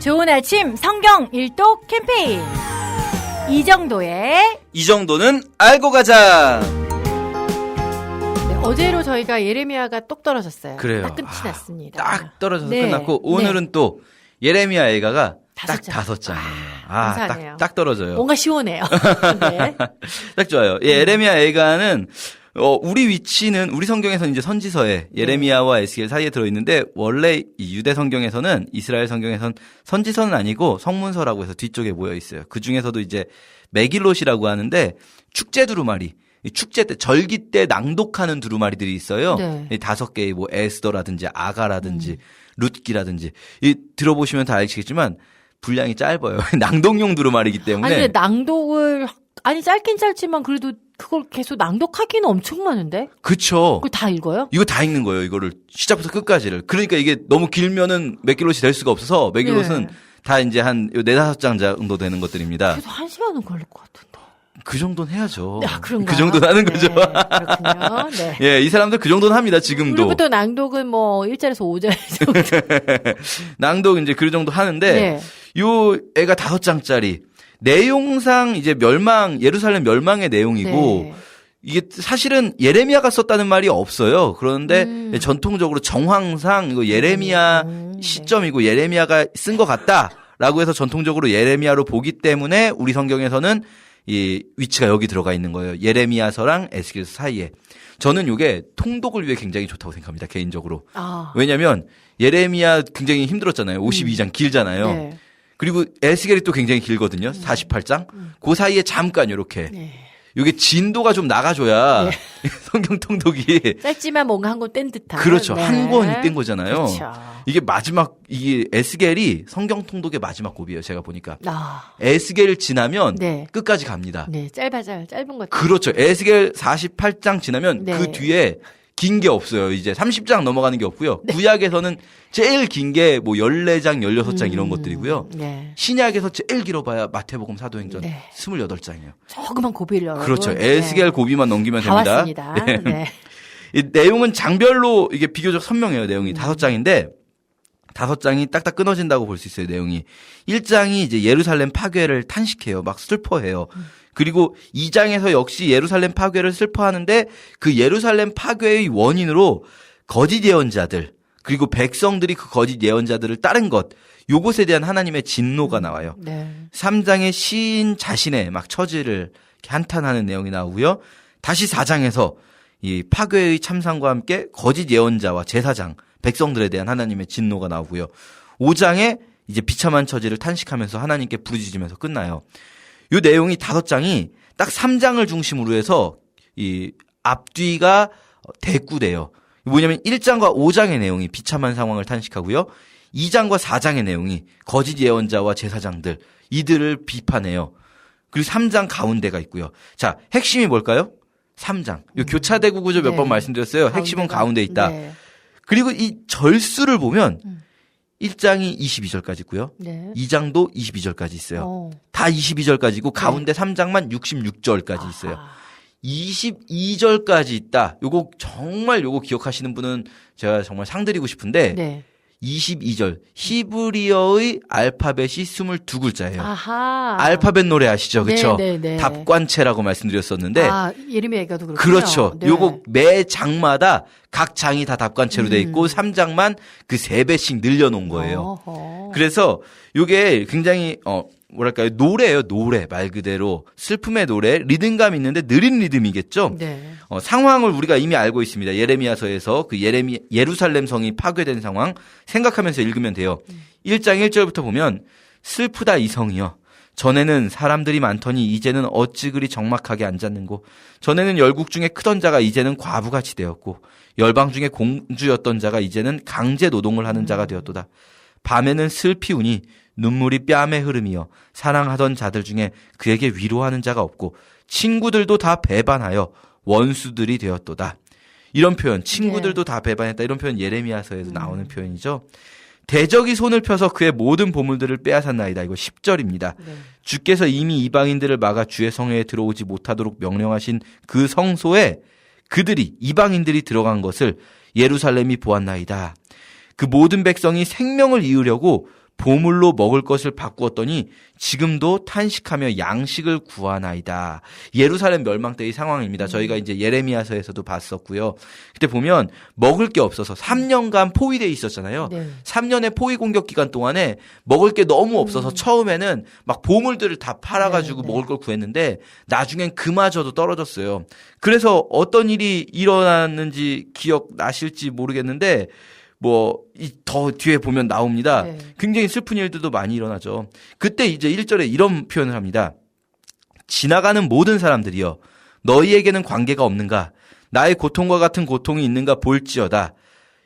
좋은 아침 성경 일독 캠페인 이 정도는 알고 가자. 네, 어제로 저희가 예레미야가 똑 떨어졌어요. 그래요. 딱 끝이 났습니다. 딱 떨어져서 네. 끝났고 오늘은 또 예레미야 애가가 딱 5장. 5장이에요. 감사하네요. 딱 떨어져요. 뭔가 시원해요. 네. 딱 좋아요. 예, 예레미야 애가는 우리 위치는 우리 성경에서는 이제 선지서에 예레미야와 에스겔 사이에 들어있는데 원래 이 유대 성경에서는 이스라엘 성경에서는 선지서는 아니고 성문서라고 해서 뒤쪽에 모여 있어요. 그 중에서도 이제 메길롯이라고 하는데 축제 두루마리, 축제 때 절기 때 낭독하는 두루마리들이 있어요. 네. 이 5개의 뭐 에스더라든지 아가라든지 룻기라든지 이 들어보시면 다 아시겠지만 분량이 짧아요. 낭독용 두루마리이기 때문에. 아니, 근데 낭독을, 짧긴 짧지만 그래도 그걸 계속 낭독하기는 엄청 많은데? 그쵸. 그걸 다 읽어요? 이거 다 읽는 거예요. 이거를 시작부터 끝까지를. 그러니까 이게 너무 길면은 맥길롯이 될 수가 없어서 맥길롯은 다 이제 한 4-5장 정도 되는 것들입니다. 그래도 1시간은 걸릴 것 같은데. 그 정도는 해야죠. 아, 그런가요? 그 정도는 하는 거죠. 네, 그렇군요. 네. 예, 이 사람들 그 정도는 합니다. 지금도. 우리부터 낭독은 뭐 1절에서 5절 정도. 낭독 이제 그 정도 하는데 네. 요 애가 5장짜리 내용상 이제 예루살렘 멸망의 내용이고 네. 이게 사실은 예레미야가 썼다는 말이 없어요. 그런데 전통적으로 정황상 이거 예레미야 시점이고 예레미야가 쓴 것 같다라고 해서 전통적으로 예레미야로 보기 때문에 우리 성경에서는 이 위치가 여기 들어가 있는 거예요. 예레미야서랑 에스겔서 사이에. 저는 이게 통독을 위해 굉장히 좋다고 생각합니다. 개인적으로. 아. 왜냐하면 예레미야 굉장히 힘들었잖아요. 52장 길잖아요. 네. 그리고 에스겔이 또 굉장히 길거든요. 48장. 그 사이에 잠깐 이렇게. 네. 이게 진도가 좀 나가줘야 성경 통독이 짧지만 뭔가 한 권 뗀 듯한. 그렇죠. 네. 한 권이 뗀 거잖아요. 그렇죠. 이게 에스겔이 성경 통독의 마지막 곡이에요. 제가 보니까. 아. 에스겔 지나면 네. 끝까지 갑니다. 네, 짧은 것. 그렇죠. 에스겔 48장 지나면 네. 그 뒤에 긴 게 없어요. 이제 30장 넘어가는 게 없고요. 구약에서는 제일 긴 게 뭐 14장, 16장 이런 것들이고요. 네. 신약에서 제일 길어봐야 마태복음, 사도행전 네. 28장이에요. 조그만 고비를 여러분. 그렇죠. 에스겔 고비만 넘기면 다 됩니다. 왔습니다. 네. 네. 이 내용은 장별로 이게 비교적 선명해요. 내용이 5장인데 5장이 딱딱 끊어진다고 볼 수 있어요. 내용이 1장이 이제 예루살렘 파괴를 탄식해요. 막 슬퍼해요. 그리고 2장에서 역시 예루살렘 파괴를 슬퍼하는데 그 예루살렘 파괴의 원인으로 거짓 예언자들 그리고 백성들이 그 거짓 예언자들을 따른 것 요것에 대한 하나님의 진노가 나와요. 네. 3장의 시인 자신의 막 처지를 한탄하는 내용이 나오고요. 다시 4장에서 이 파괴의 참상과 함께 거짓 예언자와 제사장, 백성들에 대한 하나님의 진노가 나오고요. 5장에 이제 비참한 처지를 탄식하면서 하나님께 부르짖으면서 끝나요. 이 내용이 5장이 딱 3장을 중심으로 해서 이 앞뒤가 대꾸돼요. 뭐냐면 1장과 5장의 내용이 비참한 상황을 탄식하고요. 2장과 4장의 내용이 거짓 예언자와 제사장들 이들을 비판해요. 그리고 3장 가운데가 있고요. 자, 핵심이 뭘까요? 3장. 이 교차대구 구조 몇 번 말씀드렸어요. 핵심은 가운데 있다. 네. 그리고 이 절수를 보면 1장이 22절까지 있고요. 네. 2장도 22절까지 있어요. 다 22절까지고 가운데 3장만 66절까지 있어요. 22절까지 있다. 요거 정말 기억하시는 분은 제가 정말 상드리고 싶은데 네. 22절 히브리어의 알파벳이 22글자예요. 아하. 알파벳 노래 아시죠? 그렇죠? 네, 네, 네. 답관체라고 말씀드렸었는데 아, 예레미야가도 그렇군요. 그렇죠. 네. 요거 매 장마다 각 장이 다 답관체로 돼 있고 3장만 그 3배씩 늘려놓은 거예요. 어허. 그래서 요게 굉장히 뭐랄까요? 노래예요. 노래 말 그대로 슬픔의 노래, 리듬감 있는데 느린 리듬이겠죠. 네. 상황을 우리가 이미 알고 있습니다. 예레미야서에서 그 예루살렘 성이 파괴된 상황 생각하면서 읽으면 돼요. 1장 1절부터 보면 슬프다 이 성이여. 전에는 사람들이 많더니 이제는 어찌 그리 적막하게 앉았는고. 전에는 열국 중에 크던 자가 이제는 과부같이 되었고 열방 중에 공주였던 자가 이제는 강제 노동을 하는 자가 되었도다. 밤에는 슬피 우니 눈물이 뺨에 흐름이여 사랑하던 자들 중에 그에게 위로하는 자가 없고 친구들도 다 배반하여 원수들이 되었도다. 이런 표현, 친구들도 다 배반했다. 이런 표현 예레미야서에서 나오는 표현이죠. 대적이 손을 펴서 그의 모든 보물들을 빼앗았나이다. 이거 10절입니다. 네. 주께서 이미 이방인들을 막아 주의 성에 들어오지 못하도록 명령하신 그 성소에 그들이 이방인들이 들어간 것을 예루살렘이 보았나이다. 그 모든 백성이 생명을 이으려고 보물로 먹을 것을 바꾸었더니 지금도 탄식하며 양식을 구하나이다. 예루살렘 멸망 때의 상황입니다. 저희가 이제 예레미야서에서도 봤었고요. 그때 보면 먹을 게 없어서 3년간 포위되어 있었잖아요. 네. 3년의 포위 공격 기간 동안에 먹을 게 너무 없어서 처음에는 막 보물들을 다 팔아가지고 네. 먹을 걸 구했는데 나중엔 그마저도 떨어졌어요. 그래서 어떤 일이 일어났는지 기억나실지 모르겠는데 더 뒤에 보면 나옵니다. 네. 굉장히 슬픈 일들도 많이 일어나죠. 그때 이제 1절에 이런 표현을 합니다. 지나가는 모든 사람들이여 너희에게는 관계가 없는가? 나의 고통과 같은 고통이 있는가 볼지어다.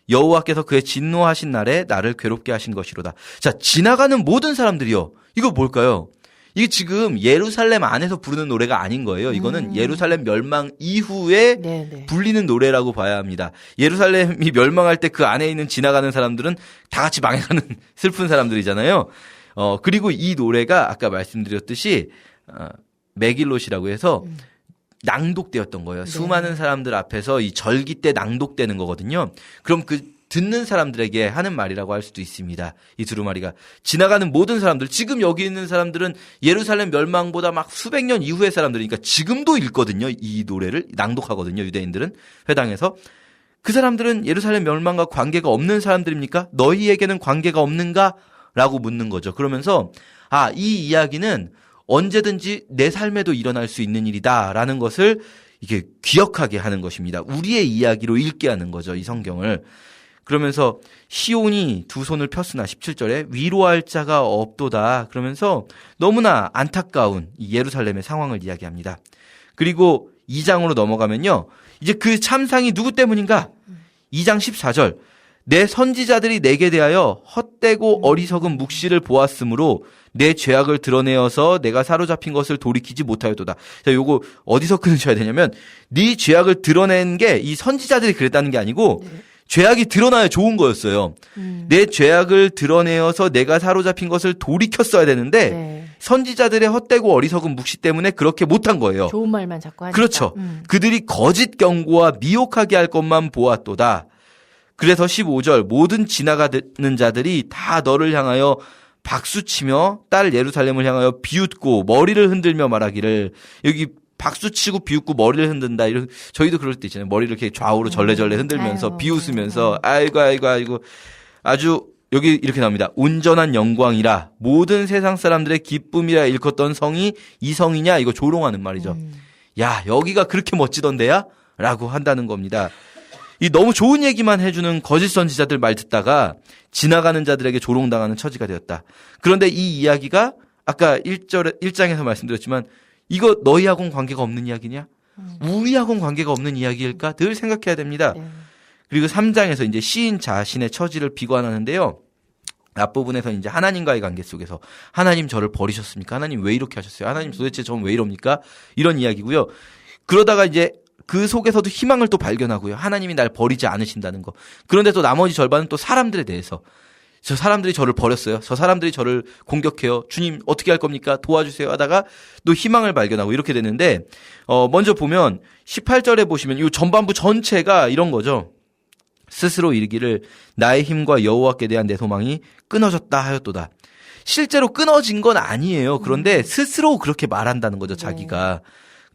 여호와께서 그의 진노하신 날에 나를 괴롭게 하신 것이로다. 자, 지나가는 모든 사람들이여. 이거 뭘까요? 이게 지금 예루살렘 안에서 부르는 노래가 아닌 거예요. 이거는 예루살렘 멸망 이후에 네. 불리는 노래라고 봐야 합니다. 예루살렘이 멸망할 때 그 안에 있는 지나가는 사람들은 다 같이 망해가는 슬픈 사람들이잖아요. 그리고 이 노래가 아까 말씀드렸듯이 메길롯이라고 해서 낭독되었던 거예요. 네. 수많은 사람들 앞에서 이 절기 때 낭독되는 거거든요. 그럼 그 듣는 사람들에게 하는 말이라고 할 수도 있습니다. 이 두루마리가 지나가는 모든 사람들, 지금 여기 있는 사람들은 예루살렘 멸망보다 막 수백 년 이후의 사람들이니까 지금도 읽거든요. 이 노래를 낭독하거든요. 유대인들은 회당에서. 그 사람들은 예루살렘 멸망과 관계가 없는 사람들입니까? 너희에게는 관계가 없는가? 라고 묻는 거죠. 그러면서 이 이야기는 언제든지 내 삶에도 일어날 수 있는 일이다라는 것을 이게 기억하게 하는 것입니다. 우리의 이야기로 읽게 하는 거죠. 이 성경을. 그러면서 시온이 두 손을 폈으나 17절에 위로할 자가 없도다. 그러면서 너무나 안타까운 이 예루살렘의 상황을 이야기합니다. 그리고 2장으로 넘어가면요. 이제 그 참상이 누구 때문인가? 2장 14절. 내 선지자들이 내게 대하여 헛되고 어리석은 묵시를 보았으므로 내 죄악을 드러내어서 내가 사로잡힌 것을 돌이키지 못하였도다. 자, 요거 어디서 끊으셔야 되냐면 네 죄악을 드러낸 게 이 선지자들이 그랬다는 게 아니고 죄악이 드러나야 좋은 거였어요. 내 죄악을 드러내어서 내가 사로잡힌 것을 돌이켰어야 되는데 네. 선지자들의 헛되고 어리석은 묵시 때문에 그렇게 못한 거예요. 좋은 말만 자꾸 하니까. 그렇죠. 그들이 거짓 경고와 미혹하게 할 것만 보았도다. 그래서 15절 모든 지나가는 자들이 다 너를 향하여 박수치며 딸 예루살렘을 향하여 비웃고 머리를 흔들며 말하기를 여기 박수치고 비웃고 머리를 흔든다. 저희도 그럴 때 있잖아요. 머리를 이렇게 좌우로 절레절레 흔들면서 비웃으면서 아이고 아주 여기 이렇게 나옵니다. 온전한 영광이라 모든 세상 사람들의 기쁨이라 일컫던 성이 이 성이냐 이거 조롱하는 말이죠. 야 여기가 그렇게 멋지던데야? 라고 한다는 겁니다. 이 너무 좋은 얘기만 해주는 거짓 선지자들 말 듣다가 지나가는 자들에게 조롱당하는 처지가 되었다. 그런데 이 이야기가 아까 1장에서 말씀드렸지만 이거 너희하고는 관계가 없는 이야기냐? 우리하고는 관계가 없는 이야기일까? 늘 생각해야 됩니다. 네. 그리고 3장에서 이제 시인 자신의 처지를 비관하는데요. 앞부분에서 이제 하나님과의 관계 속에서 하나님 저를 버리셨습니까? 하나님 왜 이렇게 하셨어요? 하나님 도대체 전 왜 이럽니까? 이런 이야기고요. 그러다가 이제 그 속에서도 희망을 또 발견하고요. 하나님이 날 버리지 않으신다는 거. 그런데 또 나머지 절반은 또 사람들에 대해서 저 사람들이 저를 버렸어요. 저 사람들이 저를 공격해요. 주님 어떻게 할 겁니까? 도와주세요 하다가 또 희망을 발견하고 이렇게 되는데 먼저 보면 18절에 보시면 이 전반부 전체가 이런 거죠. 스스로 이르기를 나의 힘과 여호와께 대한 내 소망이 끊어졌다 하였도다. 실제로 끊어진 건 아니에요. 그런데 스스로 그렇게 말한다는 거죠. 자기가.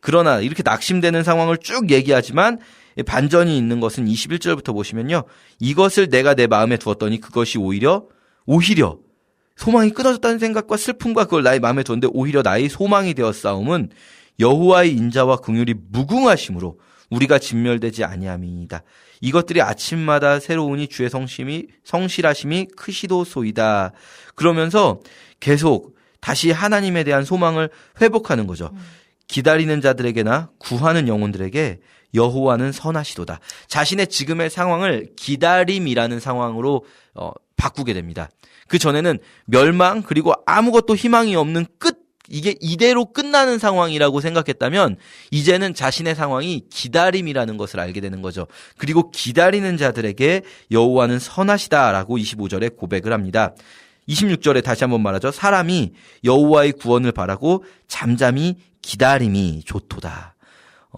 그러나 이렇게 낙심되는 상황을 쭉 얘기하지만 반전이 있는 것은 21절부터 보시면요. 이것을 내가 내 마음에 두었더니 그것이 오히려 소망이 끊어졌다는 생각과 슬픔과 그걸 나의 마음에 두었는데 오히려 나의 소망이 되었사옴은 여호와의 인자와 긍휼이 무궁하심으로 우리가 진멸되지 아니함이니이다. 이것들이 아침마다 새로우니 주의 성실하심이 크시도소이다. 그러면서 계속 다시 하나님에 대한 소망을 회복하는 거죠. 기다리는 자들에게나 구하는 영혼들에게 여호와는 선하시도다. 자신의 지금의 상황을 기다림이라는 상황으로 바꾸게 됩니다. 그 전에는 멸망 그리고 아무것도 희망이 없는 이게 이대로 끝나는 상황이라고 생각했다면 이제는 자신의 상황이 기다림이라는 것을 알게 되는 거죠. 그리고 기다리는 자들에게 여호와는 선하시다라고 25절에 고백을 합니다. 26절에 다시 한번 말하죠. 사람이 여호와의 구원을 바라고 잠잠히 기다림이 좋도다.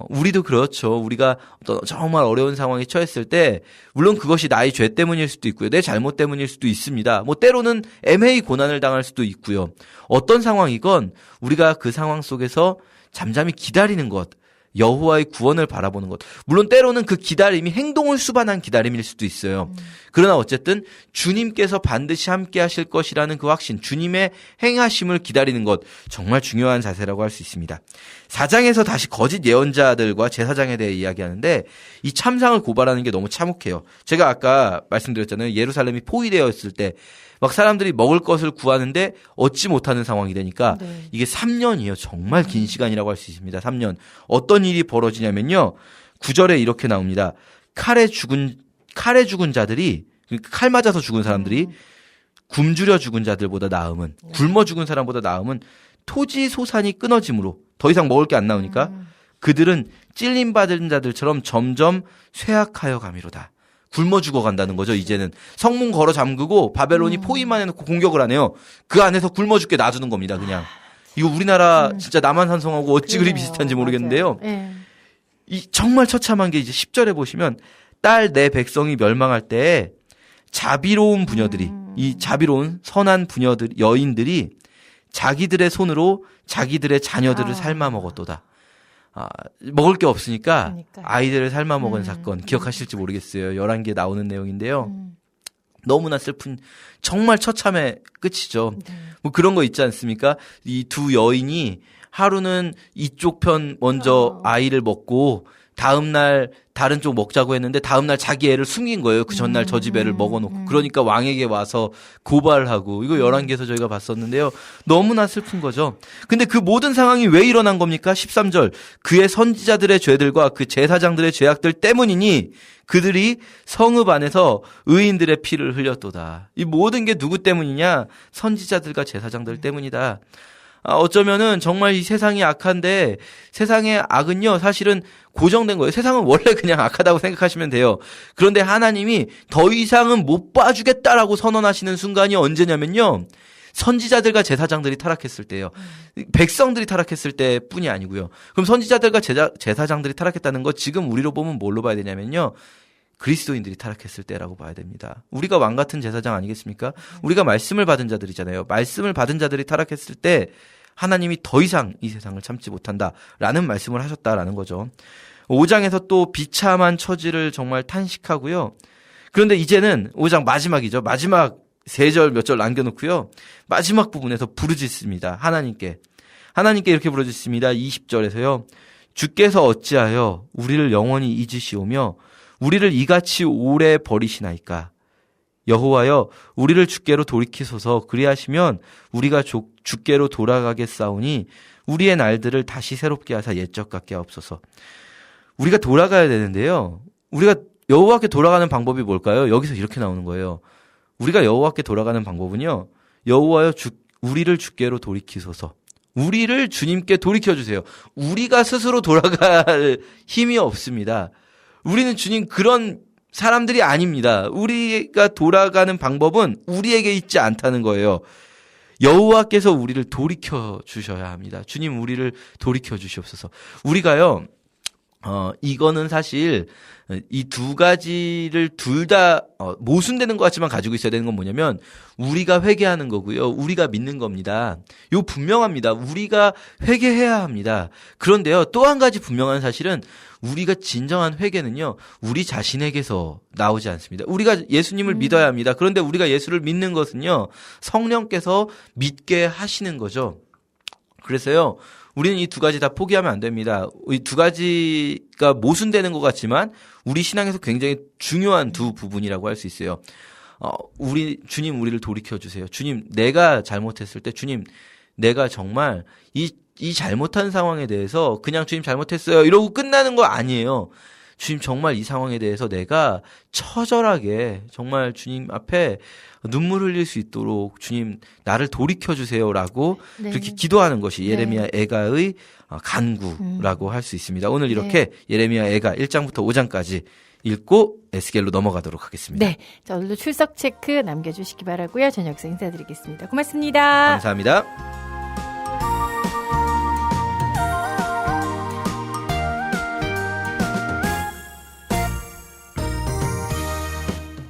우리도 그렇죠. 우리가 어떤 정말 어려운 상황에 처했을 때 물론 그것이 나의 죄 때문일 수도 있고요. 내 잘못 때문일 수도 있습니다. 뭐 때로는 애매히 고난을 당할 수도 있고요. 어떤 상황이건 우리가 그 상황 속에서 잠잠히 기다리는 것, 여호와의 구원을 바라보는 것. 물론 때로는 그 기다림이 행동을 수반한 기다림일 수도 있어요. 그러나 어쨌든 주님께서 반드시 함께 하실 것이라는 그 확신, 주님의 행하심을 기다리는 것 정말 중요한 자세라고 할 수 있습니다. 4장에서 다시 거짓 예언자들과 제사장에 대해 이야기하는데 이 참상을 고발하는 게 너무 참혹해요. 제가 아까 말씀드렸잖아요. 예루살렘이 포위되어 있을 때 막 사람들이 먹을 것을 구하는데 얻지 못하는 상황이 되니까 이게 3년이에요. 정말 긴 시간이라고 할 수 있습니다. 3년. 어떤 일이 벌어지냐면요. 9절에 이렇게 나옵니다. 칼에 죽은 자들이, 칼 맞아서 죽은 사람들이 굶주려 죽은 자들보다 나음은, 굶어 죽은 사람보다 나음은 토지 소산이 끊어짐으로 더 이상 먹을 게 안 나오니까 그들은 찔림받은 자들처럼 점점 쇠약하여 가미로다. 굶어 죽어간다는 거죠. 이제는 성문 걸어 잠그고 바벨론이 포위만 해놓고 공격을 하네요. 그 안에서 굶어 죽게 놔두는 겁니다. 그냥 이거 우리나라 진짜 남한산성하고 어찌 그리 비슷한지 모르겠는데요. 이 정말 처참한 게 이제 10절에 보시면 딸 내 백성이 멸망할 때 자비로운 부녀들이 이 자비로운 선한 부녀들 여인들이 자기들의 손으로 자기들의 자녀들을 삶아 먹었도다. 먹을 게 없으니까 아이들을 삶아 먹은 사건 기억하실지 모르겠어요. 11개 나오는 내용인데요. 너무나 슬픈 정말 처참의 끝이죠. 뭐 그런 거 있지 않습니까? 이 두 여인이 하루는 이쪽 편 먼저 아이를 먹고 다음 날 다른 쪽 먹자고 했는데 다음 날 자기 애를 숨긴 거예요. 그 전날 저 집 애를 먹어놓고. 그러니까 왕에게 와서 고발하고 이거 11개에서 저희가 봤었는데요. 너무나 슬픈 거죠. 근데 그 모든 상황이 왜 일어난 겁니까? 13절. 그의 선지자들의 죄들과 그 제사장들의 죄악들 때문이니 그들이 성읍 안에서 의인들의 피를 흘렸도다. 이 모든 게 누구 때문이냐? 선지자들과 제사장들 때문이다. 어쩌면은 정말 이 세상이 악한데 세상의 악은요 사실은 고정된 거예요. 세상은 원래 그냥 악하다고 생각하시면 돼요. 그런데 하나님이 더 이상은 못 봐주겠다라고 선언하시는 순간이 언제냐면요. 선지자들과 제사장들이 타락했을 때예요. 백성들이 타락했을 때뿐이 아니고요. 그럼 선지자들과 제사장들이 타락했다는 거 지금 우리로 보면 뭘로 봐야 되냐면요. 그리스도인들이 타락했을 때라고 봐야 됩니다. 우리가 왕 같은 제사장 아니겠습니까? 우리가 말씀을 받은 자들이잖아요. 말씀을 받은 자들이 타락했을 때 하나님이 더 이상 이 세상을 참지 못한다라는 말씀을 하셨다라는 거죠. 5장에서 또 비참한 처지를 정말 탄식하고요. 그런데 이제는 5장 마지막이죠. 마지막 3절 몇 절 남겨놓고요. 마지막 부분에서 부르짖습니다. 하나님께 이렇게 부르짖습니다. 20절에서요. 주께서 어찌하여 우리를 영원히 잊으시오며 우리를 이같이 오래 버리시나이까. 여호와여 우리를 주께로 돌이키소서. 그리하시면 우리가 주께로 돌아가겠사오니 우리의 날들을 다시 새롭게 하사 옛적 같게 하옵소서. 우리가 돌아가야 되는데요. 우리가 여호와께 돌아가는 방법이 뭘까요? 여기서 이렇게 나오는 거예요. 우리가 여호와께 돌아가는 방법은요. 여호와여 우리를 주께로 돌이키소서. 우리를 주님께 돌이켜주세요. 우리가 스스로 돌아갈 힘이 없습니다. 우리는 주님 그런 사람들이 아닙니다. 우리가 돌아가는 방법은 우리에게 있지 않다는 거예요. 여호와께서 우리를 돌이켜 주셔야 합니다. 주님 우리를 돌이켜 주시옵소서. 우리가요. 이거는 사실 이 두 가지를 둘 다 모순되는 것 같지만 가지고 있어야 되는 건 뭐냐면 우리가 회개하는 거고요. 우리가 믿는 겁니다. 이거 분명합니다. 우리가 회개해야 합니다. 그런데요. 또 한 가지 분명한 사실은 우리가 진정한 회개는요. 우리 자신에게서 나오지 않습니다. 우리가 예수님을 믿어야 합니다. 그런데 우리가 예수를 믿는 것은요. 성령께서 믿게 하시는 거죠. 그래서요. 우리는 이 두 가지 다 포기하면 안 됩니다. 이 두 가지가 모순되는 것 같지만 우리 신앙에서 굉장히 중요한 두 부분이라고 할 수 있어요. 주님 우리를 돌이켜 주세요. 주님 내가 잘못했을 때 주님 내가 정말 이 잘못한 상황에 대해서 그냥 주님 잘못했어요 이러고 끝나는 거 아니에요. 주님 정말 이 상황에 대해서 내가 처절하게 정말 주님 앞에 눈물 흘릴 수 있도록 주님 나를 돌이켜주세요라고 그렇게 기도하는 것이 예레미야 애가의 간구라고 할 수 있습니다. 오늘 이렇게 예레미야 애가 1장부터 5장까지 읽고 에스겔로 넘어가도록 하겠습니다. 네, 자, 오늘도 출석 체크 남겨주시기 바라고요. 저녁 인사드리겠습니다. 고맙습니다. 감사합니다.